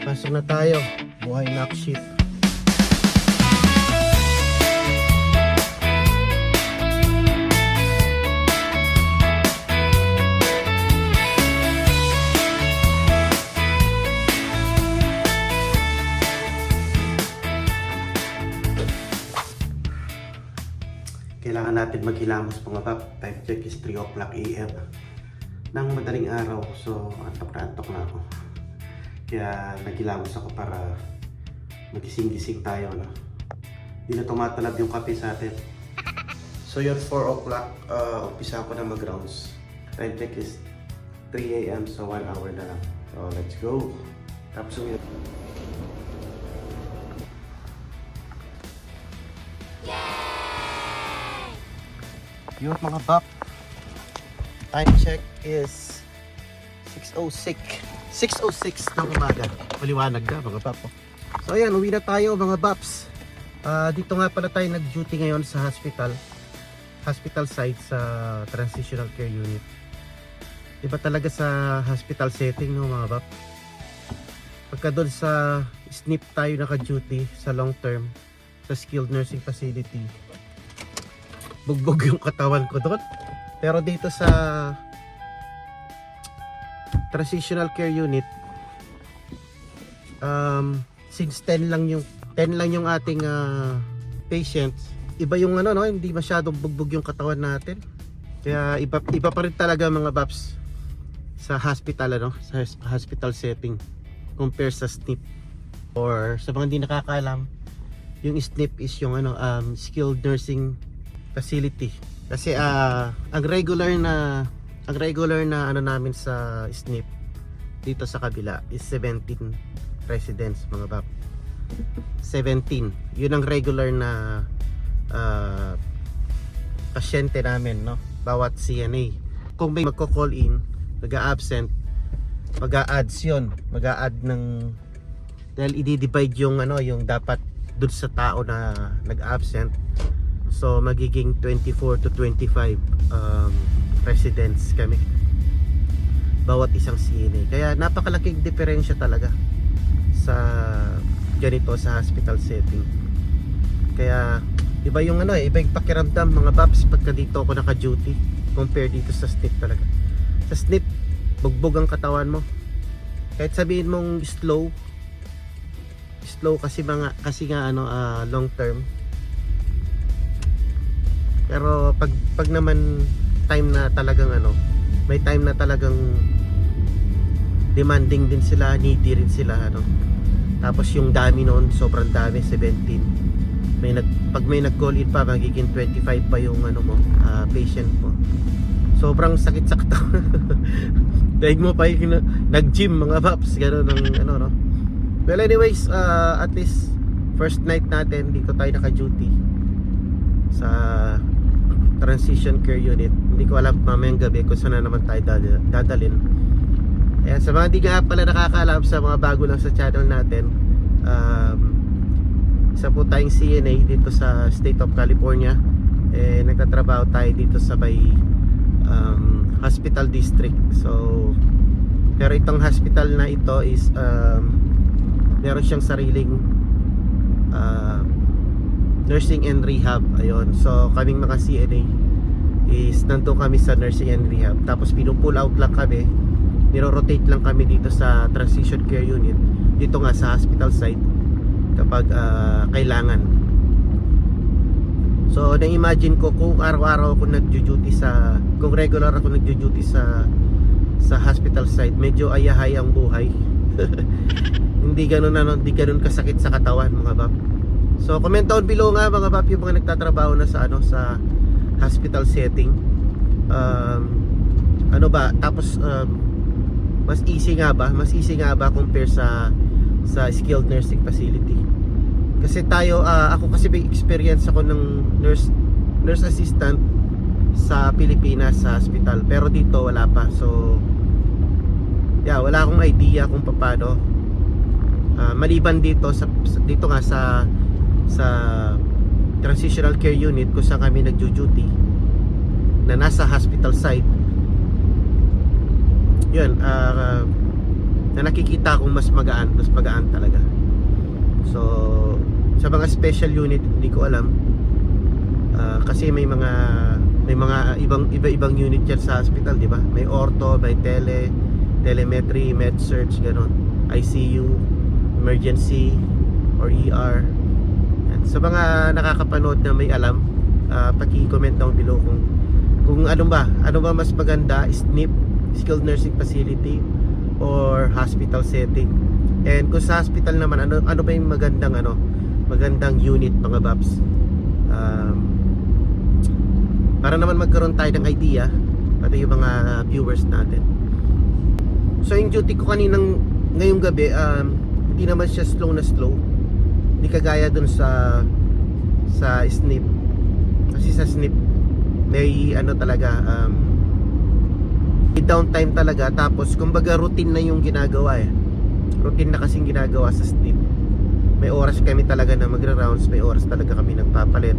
Pasok na tayo. Buhay knock shit. Kailangan natin maghilamos mga pap. Time check is 3 o'clock AM ng madaling araw. So antok na ako. Kaya naghilamos ako para magising-gising tayo, no? Hindi na tumatalab yung kape sa atin. So yun, 4 o'clock, umpisa ako na mag-rounds. Time check is 3 AM, so 1 hour na lang. So let's go. Tapos yun. Yun mga bap. Time check is 6:06 ng umaga. Maliwanag na mga bap. So ayan, uwi na tayo mga baps. Dito nga pala tayo nag-duty ngayon sa hospital site sa transitional care unit. Diba talaga sa hospital setting, no mga bap? Pagka doon sa SNP tayo naka-duty sa long term sa skilled nursing facility, bugbog yung katawan ko doon. Pero dito sa transitional care unit, since 10 lang yung ating patients, iba yung ano, no, hindi masyadong bugbog yung katawan natin. Kaya iba pa rin talaga mga baps sa hospital, ano, sa hospital setting compare sa SNP. Or sa mga hindi nakakaalam, yung SNP is yung ano, skilled nursing facility. Kasi ang regular na ano namin sa SNP dito sa kabila is 17 residents mga bab. 17. Yun ang regular na pasyente namin, no? Bawat CNA. Kung may magko-call in, mag-a-absent, mag-a-adds yun. Mag-a-add ng, dahil i-divide yung ano, yung dapat dun sa tao na nag-absent. So magiging 24 to 25 residents kami bawat isang CNA. Kaya napakalaking diferensya talaga sa ganito sa hospital setting. Kaya iba yung ano, iba yung pakiramdam mga paps pagka dito ako naka-duty compare dito sa SNP talaga. Sa SNP bugbog ang katawan mo. Kahit sabihin mong slow kasi nga ano, long term. Pero pag naman time na talagang ano, may time na talagang demanding din sila, needy rin sila, ano. Tapos yung dami noon, sobrang dami, 17. Pag may nag-call in pa, magiging 25 pa yung ano mo, patient mo. Sobrang sakit sa katawan. Dahil mo pa yung nag-gym mga paps, gano'n ng ano, no. Well anyways, at least first night natin dito tayo naka-duty sa transition care unit. Hindi ko alam mamayang gabi kung saan na naman tayo dadalhin. Ayan, sa mga di nga pala nakakaalam, sa mga bago lang sa channel natin, isa po tayong CNA dito sa State of California. Nagtatrabaho tayo dito sa may hospital district. So pero itong hospital na ito is meron siyang sariling nursing and rehab. Ayun. So kaming mga CNA is nandun kami sa nursing and rehab. Tapos pinupull out lang kami, niro-rotate lang kami dito sa transition care unit, dito nga sa hospital site kapag kailangan. So na-imagine ko kung araw-araw ako nagjo-duty kung regular ako nagjo-duty sa hospital site, medyo ayahay ang buhay. hindi ganun kasakit sa katawan mga bab. So comment down below nga mga bab yung mga nagtatrabaho na sa ano, sa hospital setting. Ano ba? Tapos mas easy nga ba compare sa skilled nursing facility? Kasi tayo, ako kasi may experience ako ng nurse assistant sa Pilipinas sa hospital, pero dito wala pa. So yeah, wala akong idea kung paano. Maliban dito dito nga sa transitional care unit kung saan kami nagjo-duty na nasa hospital site. Yun, na nakikita kong mas magaan talaga. So sa mga special unit hindi ko alam, kasi may mga ibang unit yan sa hospital, di ba? May ortho, may telemetry, med surg, ganon, ICU, emergency or ER. Yan. Sa mga nakakapanood na may alam, paki-comment down below kung ano ba mas maganda, SNF, skilled nursing facility or hospital setting. And kung sa hospital naman, ano ba yung magandang unit, mga Babs, para naman magkaroon tayo ng idea, pati yung mga viewers natin. So yung duty ko ngayong gabi, hindi naman siya slow, hindi kagaya dun sa SNF. Kasi sa SNF may talaga, may downtime talaga, tapos kumbaga routine na yung ginagawa routine na kasing ginagawa sa SNF. May oras kami talaga na magra-rounds, may oras talaga kami nagpapalit.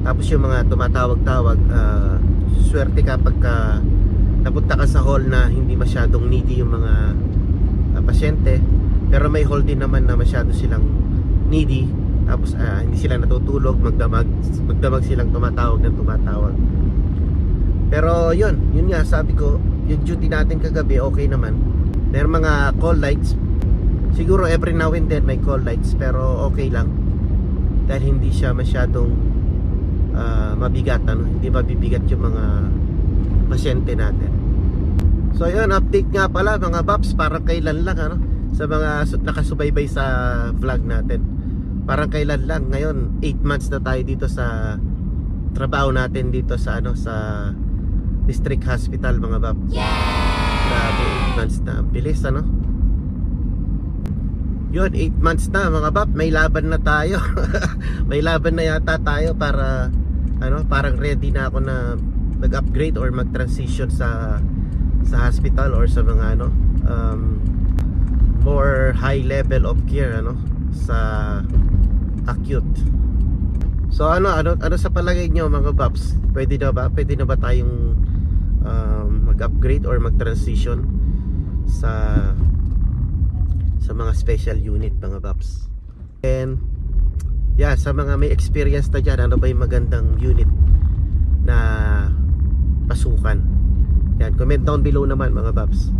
Tapos yung mga tumatawag-tawag, swerte ka pagka napunta ka sa hall na hindi masyadong needy yung mga pasyente, pero may hall din naman na masyado silang needy, tapos hindi sila natutulog, magdamag silang tumatawag. Pero yun nga, sabi ko, yung duty natin kagabi okay naman. Meron mga call lights, siguro every now and then may call lights, pero okay lang dahil hindi siya masyadong mabigat, hindi mabibigat yung mga pasyente natin. So yun, update nga pala mga Babs, parang kailan lang sa mga nakasubaybay sa vlog natin, parang kailan lang. Ngayon 8 months na tayo dito sa trabaho natin dito sa sa district hospital, mga Babs. Grabe, 8 months na, ang bilis yun, 8 months na mga Babs, may laban na tayo. May laban na yata tayo para parang ready na ako na mag-upgrade or mag-transition sa hospital or sa mga more high level of care sa acute. So ano sa palagay nyo, mga Babs, pwede na ba tayong mag-upgrade or mag-transition sa mga special unit, mga Babs? And yeah, sa mga may experience na dyan, ano ba yung magandang unit na pasukan? Yan, comment down below naman, mga Babs.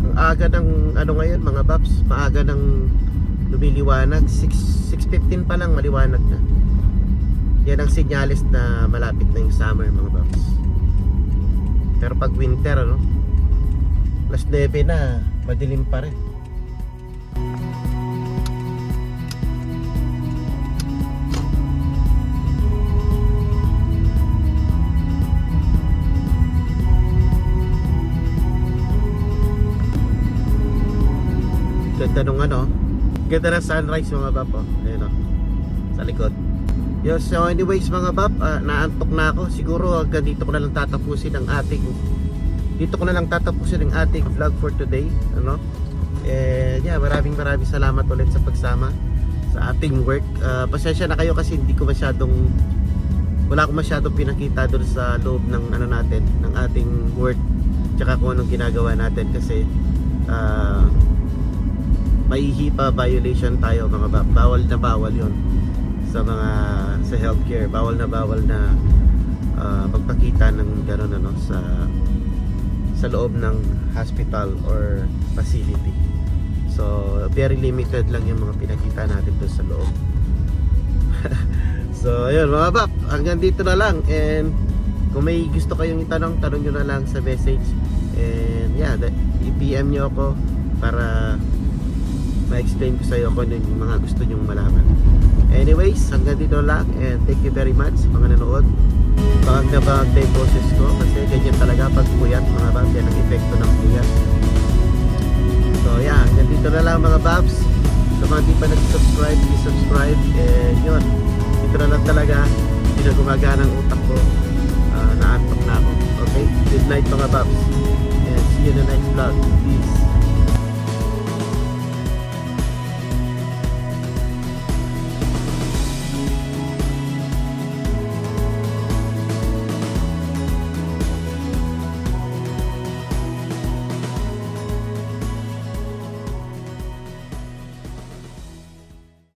Ang aga ng ngayon, mga Babs, maaga ng lumiliwanag. 6:15 pa lang maliwanag na. Yan ang senyales na malapit na yung summer, mga Babs. Pero pag winter, alas 9 na, madilim pa rin. Ganda nung ganda ng sunrise, mga Bab. Ayun sa likod. So anyways, mga Bab, naantok na ako. Siguro hanggang dito ko na lang tatapusin ang ating vlog for today. And yeah, maraming salamat ulit sa pagsama sa ating work. Pasensya na kayo kasi wala akong masyadong pinakita doon sa loob ng natin, ng ating work, tsaka kung anong ginagawa natin, kasi may HIPAA violation tayo, mga Bab. Bawal yon sa healthcare. Bawal na magpakita ng gano'n sa loob ng hospital or facility. So very limited lang yung mga pinakita natin doon sa loob. So ayun, mga Bab, hanggang dito na lang. And kung may gusto kayong tanong nyo na lang sa message. And yeah, i-PM nyo ako para ma-explain ko sa iyo kung ano yung mga gusto nyong malaman. Anyways, hanggang dito lang, and thank you very much mga nanood. Bawag na yung boses ko kasi ganyan talaga pag puyat, mga Babs. Yan ang epekto ng puyat. So yeah, hanggang dito na lang, mga Babs. Sa mga di pa nag-subscribe, please subscribe. And yun, dito na lang talaga, hindi na gumagana ang utak ko. Naantok na ako. Okay, good night, mga Babs, and see you in the next vlog. Peace.